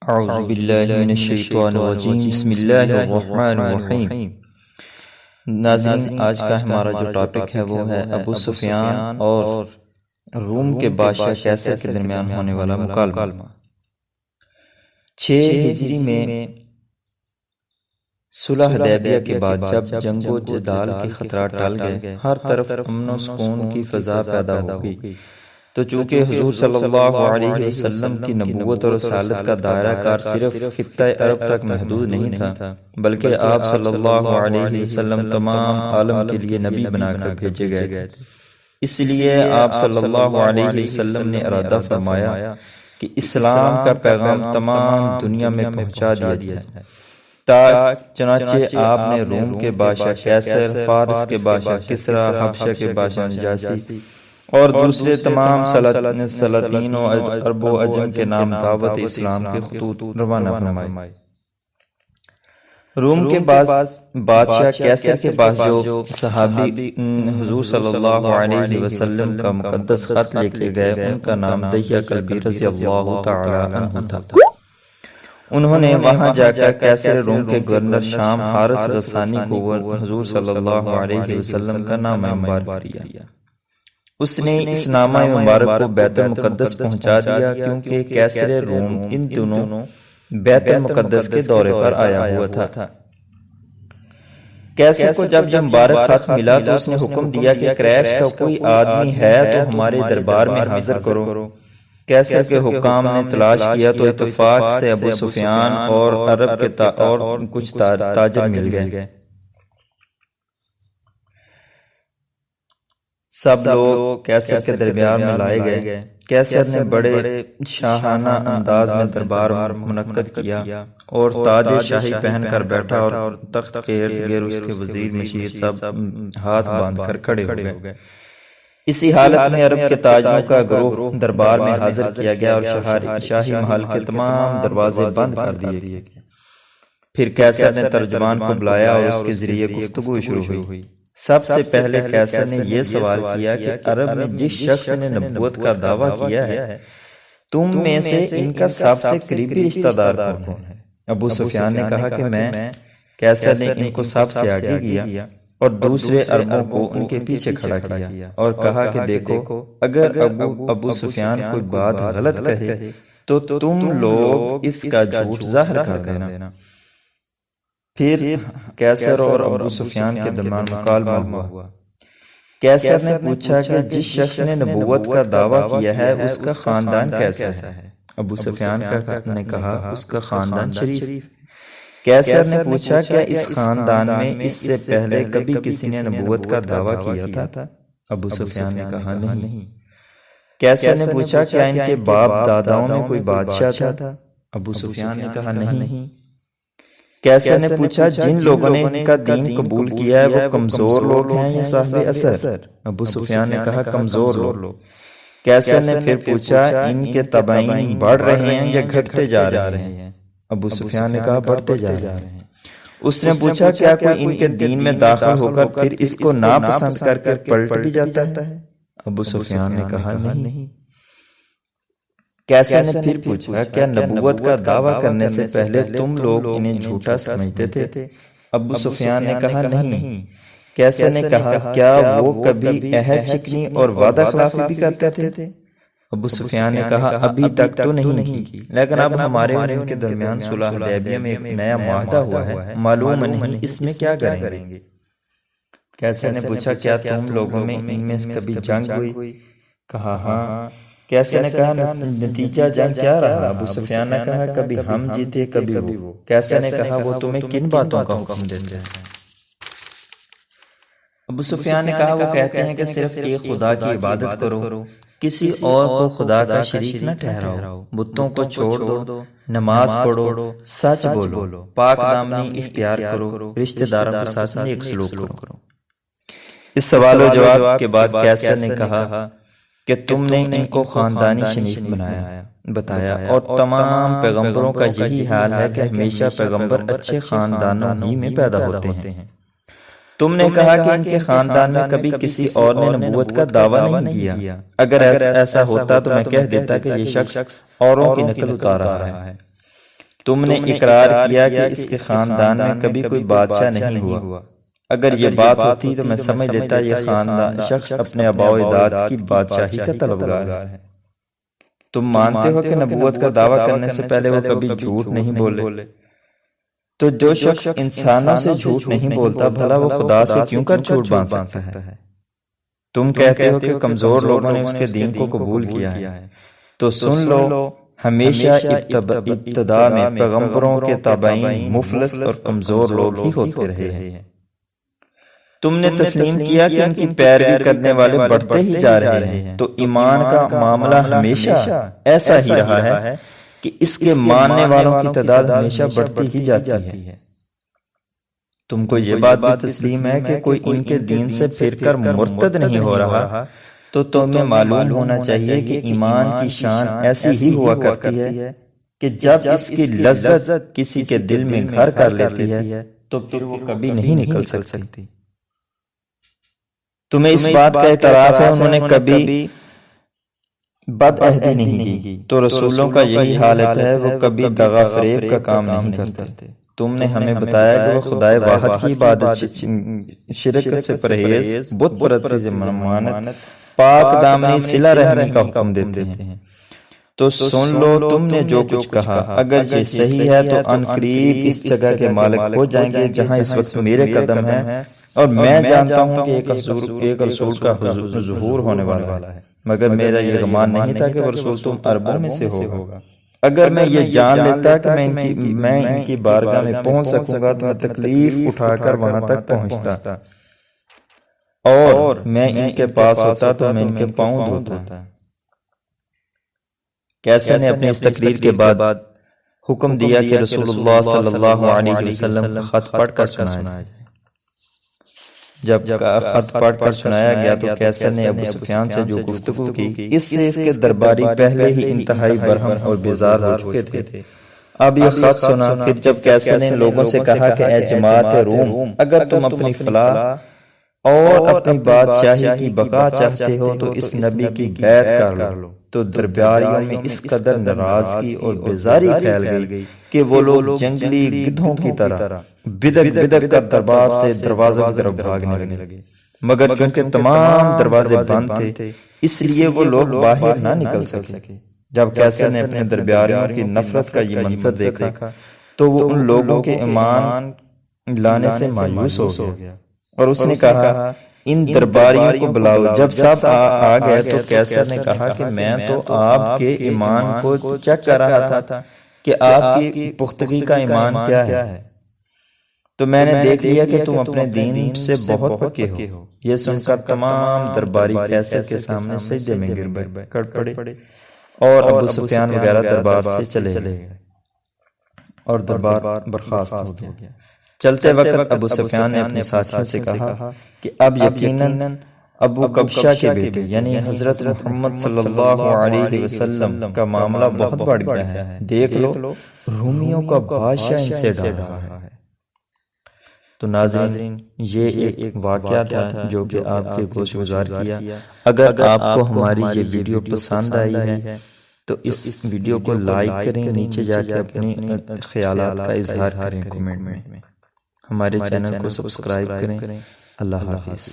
اعوذ باللہ من الشیطان الرجیم بسم اللہ الرحمن الرحیم۔ ناظرین، آج کا ہمارا جو ٹاپک ہے وہ ہے ابو سفیان اور روم کے بادشاہ کیسر کے درمیان ہونے والا مکالمہ۔ 6 ہجری میں صلح حدیبیہ کے بعد جب جنگ و جدال کے خطرات ٹل گئے، ہر طرف امن و سکون کی فضا پیدا ہو گئی، تو چونکہ حضور صلی اللہ علیہ وسلم کی نبوت اور رسالت کا دائرہ کار صرف خطہ عرب تک محدود نہیں تھا، بلکہ آپ صلی اللہ علیہ وسلم تمام عالم کے لیے نبی بنا کر بھیجے گئے تھے۔ اس لیے آپ صلی اللہ علیہ وسلم نے ارادہ فرمایا کہ اسلام کا پیغام تمام دنیا میں پہنچا دیا جائے۔ چنانچہ آپ نے روم کے بادشاہ کیسر، فارس کے بادشاہ کسریٰ، حبشہ کے بادشاہ نجاشی اور دوسرے تمام سلاطین و عرب و عجم کے نام دعوت اسلام کے خطوط روانہ فرمائے۔ روم کے بادشاہ کیسر کے پاس جو صحابی حضور صلی اللہ علیہ وسلم کا مقدس خط لے کر گئے، ان کا نام دحیہ کلبی رضی اللہ تعالی عنہ تھا۔ انہوں نے وہاں جا کر کیسر روم کے گورنر شام حارث غسانی کو حضور صلی اللہ علیہ وسلم کا نامہ مبارک دیا۔ اس نے اس نامہ مبارک کو بیت المقدس پہنچا دیا، کیونکہ کیسر روم ان دنوں بیت المقدس کے دورے پر آیا ہوا تھا۔ کیسر کو جب یہ مبارک خط ملا تو اس نے حکم دیا کہ قریش کا کوئی آدمی ہے تو ہمارے دربار میں حاضر کرو۔ کیسر کے حکام نے تلاش کیا تو اتفاق سے ابو سفیان اور عرب کے اور کچھ تاجر مل گئے۔ سب لوگ کیسر کے دربار میں لائے گئے۔ کیسر نے بڑے شاہانہ انداز میں دربار منعقد کیا اور تاج شاہی پہن کر بیٹھا، اور تخت کے ارد گرد اس کے وزیر مشیر سب ہاتھ باندھ کر کھڑے ہو گئے۔ اسی حالت میں عرب کے تاجروں کا گروہ دربار میں حاضر کیا گیا اور شاہی محل کے تمام دروازے بند کر دیے گئے۔ پھر کیسر نے ترجمان کو بلایا اور اس کے ذریعے گفتگو شروع ہوئی۔ سب سے پہلے کیسر نے یہ سوال کیا کہ عرب میں جس شخص نے نبوت کا دعویٰ کیا ہے، تم میں سے ان کا سب سے قریبی رشتہ دار کون ہے؟ ابو سفیان نے کہا کہ میں۔ کیسر نے ان کو سب سے آگے کیا اور دوسرے عربوں کو ان کے پیچھے کھڑا کیا اور کہا کہ دیکھو، اگر ابو سفیان کوئی بات غلط کہے تو تم لوگ اس کا جھوٹ ظاہر کر دینا۔ پھر کیسر اور ابو سفیان کے درمیان مکالمہ ہوا۔ کیسر نے پوچھا کہ جس شخص نے نبوت کا دعویٰ کیا ہے اس کا خاندان کیسا ہے؟ ابو سفیان نے کہا اس کا خاندان شریف ہے۔ کیسر نے پوچھا کہ اس خاندان میں اس سے پہلے کبھی کسی نے نبوت کا دعویٰ کیا تھا؟ ابو سفیان نے کہا نہیں۔ کیسر نے پوچھا کیا ان کے باپ داداؤں میں کوئی بادشاہ تھا؟ ابو سفیان نے کہا نہیں۔ کیسر نے پوچھا جن لوگوں نے ان کا دین قبول کیا ہے وہ کمزور لوگ ہیں یا صاحب اثر؟ ابو سفیان نے کہا کمزور لوگ۔ کیسر نے پھر پوچھا ان کے تابعین بڑھ رہے ہیں یا گھٹتے جا رہے ہیں؟ ابو سفیان نے کہا بڑھتے جا رہے ہیں۔ اس نے پوچھا کیا کوئی ان کے دین میں داخل ہو کر پھر اس کو ناپسند کر کے پلٹ بھی جاتا ہے؟ ابو سفیان نے کہا نہیں۔ کیسر نے پھر پوچھا کیا نبوت کا دعویٰ کرنے سے پہلے تم لوگ انہیں جھوٹا سمجھتے تھے؟ ابو سفیان نے کہا نہیں۔ کیسر نے کہا کیا وہ کبھی عہد شکنی اور وعدہ خلافی بھی کرتے تھے؟ ابو سفیان نے کہا ابھی تک تو نہیں کی، لیکن اب ہمارے اور ان کے درمیان صلح حدیبیہ میں ایک نیا معاہدہ ہوا ہے، معلوم نہیں اس میں کیا کریں گے۔ کیسر نے پوچھا کیا تم لوگوں میں ان میں کبھی جنگ ہوئی؟ کہا ہاں۔ کیسر نے کہا نتیجہ جنگ کیا رہا؟ ابو سفیان نے کہا کبھی ہم جیتے کبھی وہ۔ کیسر نے کہا وہ تمہیں کن باتوں کا حکم دیتے ہیں؟ ابو سفیان نے کہا وہ کہتے ہیں کہ صرف ایک خدا کی عبادت کرو، کسی اور کو خدا کا شریک نہ ٹھہراؤ، بتوں کو چھوڑ دو، نماز پڑھو، سچ بولو، پاک دامنی اختیار کرو، رشتہ داروں کے ساتھ نیک سلوک کرو۔ اس سوال و جواب کے بعد کیسر نے کہا کہ تم نے ان کو خاندانی شنیخت بتایا اور تمام پیغمبروں کا یہی حال ہے کہ ہمیشہ پیغمبر اچھے خاندانوں ہی میں پیدا ہوتے ہیں۔ تم نے کہا کہ ان کے خاندان میں کبھی کسی اور نے نبوت کا دعویٰ نہیں کیا۔ اگر ایسا ہوتا تو میں کہہ دیتا کہ یہ شخص اوروں کی نقل اتار رہا ہے۔ تم نے اقرار کیا کہ اس کے خاندان میں کبھی کوئی بادشاہ نہیں ہوا۔ اگر یہ بات ہوتی تو میں سمجھ لیتا یہ خاندان شخص اپنے آباء و اجداد کی بادشاہی کا طلبگار ہے۔ تم مانتے ہو کہ نبوت کا دعویٰ کرنے سے پہلے وہ کبھی جھوٹ نہیں بولے، تو جو شخص انسانوں سے جھوٹ نہیں بولتا بھلا وہ خدا سے کیوں کر جھوٹ باندھ سکتا ہے؟ تم کہتے ہو کہ کمزور لوگوں نے اس کے دین کو قبول کیا ہے، تو سن لو ہمیشہ ابتدا میں پیغمبروں کے تابعین مفلس اور کمزور لوگ ہی ہوتے رہے ہیں۔ تم نے تسلیم کیا کہ ان کی پیروی کرنے والے بڑھتے ہی جا رہے ہیں، تو ایمان کا معاملہ ہمیشہ ایسا ہی رہا ہے کہ اس کے ماننے والوں کی تعداد ہمیشہ بڑھتی ہی جاتی ہے۔ تم کو یہ بات بھی تسلیم ہے کہ کوئی ان کے دین سے پھر کر مرتد نہیں ہو رہا، تو تمہیں معلوم ہونا چاہیے کہ ایمان کی شان ایسی ہی ہوا کرتی ہے کہ جب اس کی لذت کسی کے دل میں گھر کر لیتی ہے تو پھر وہ کبھی نہیں نکل سکتی۔ تمہیں اس بات کا اعتراف ہے انہوں نے کبھی بد عہدی نہیں کی، تو رسولوں کا یہی حالت ہے، وہ کبھی دغا فریب کا کام نہیں کرتے۔ تم نے ہمیں بتایا کہ وہ خدائے واحد کی عبادت، شرک سے پرہیز، بت پرستی سے ممانعت، پاک دامنی صلہ رحمی کا حکم دیتے ہیں۔ تو سن لو تم نے جو کچھ کہا، اگر یہ صحیح ہے تو ان قریب اس جگہ کے مالک ہو جائیں گے جہاں اس وقت میرے قدم ہیں، اور میں جانتا ہوں کہ ایک رسول کا ظہور ہونے والا ہے، مگر میرا یہ گمان نہیں تھا کہ وہ رسول تم عربوں میں سے ہوگا۔ اگر میں یہ جان لیتا کہ میں ان کی بارگاہ میں پہنچ سکوں گا تو میں تکلیف اٹھا کر وہاں تک پہنچتا، اور میں ان کے پاس ہوتا تو میں ان کے پاؤں دھوتا۔ کیسے نے اپنی اس تقریر کے بعد حکم دیا کہ رسول اللہ صلی اللہ علیہ وسلم خط پڑھ کر سنایا جائے۔ جب خط پڑھ کر سنایا گیا تو کیسر نے ابو سفیان سے جو گفتگو کی، اس سے اس کے درباری پہلے ہی انتہائی برہم اور بیزار ہو چکے تھے۔ اب یہ خط سنا، پھر جب کیسر نے لوگوں سے کہا کہ اے جماعت روم، اگر تم اپنی فلاح اور اپنی بادشاہی کی بقا چاہتے ہو تو اس نبی کی بیعت کر لو، تو درباریوں میں اس قدر ناراضگی اور بیزاری پھیل گئی کہ وہ لوگ جنگلی گدھوں کی طرح بدک کر دربار سے دروازوں کی طرف بھاگنے لگے، مگر چونکہ تمام دروازے بند تھے اس لیے وہ لوگ باہر نہ نکل سکے۔ جب کیسر نے اپنے درباریوں کی نفرت کا یہ منظر دیکھا تو وہ ان لوگوں کے ایمان لانے سے مایوس ہو گیا، اور اس نے کہا ان درباریوں کو بلاؤ۔ جب سب آ گئے تو کیسر نے کہا کہ میں تو آپ کے ایمان کو چیک کر رہا تھا کہ آپ کی پختگی کا ایمان کیا ہے، تو میں نے دیکھ لیا کہ تم اپنے دین سے بہت پکے ہو۔ یہ سن کر تمام درباری کیسر کے سامنے سجدے میں گر پڑے، اور ابو سفیان وغیرہ دربار سے چلے گئے اور دربار برخاست ہو گیا۔ چلتے وقت ابو سفیان نے اپنے ساتھیوں سے کہا کہ اب یقیناً ابو کبشہ کے بیٹے یعنی حضرت محمد صلی اللہ علیہ وسلم کا معاملہ بہت بڑھ گیا ہے، دیکھ لو رومیوں کا بادشاہ ان سے ڈر رہا ہے۔ تو ناظرین یہ ایک واقعہ تھا جو کہ آپ کے گوش گزار کیا۔ اگر آپ کو ہماری یہ ویڈیو پسند آئی ہے تو اس ویڈیو کو لائک کریں، نیچے جا کے اپنے خیالات کا اظہار کریں کمنٹ میں، ہمارے چینل کو سبسکرائب کریں۔ اللہ حافظ۔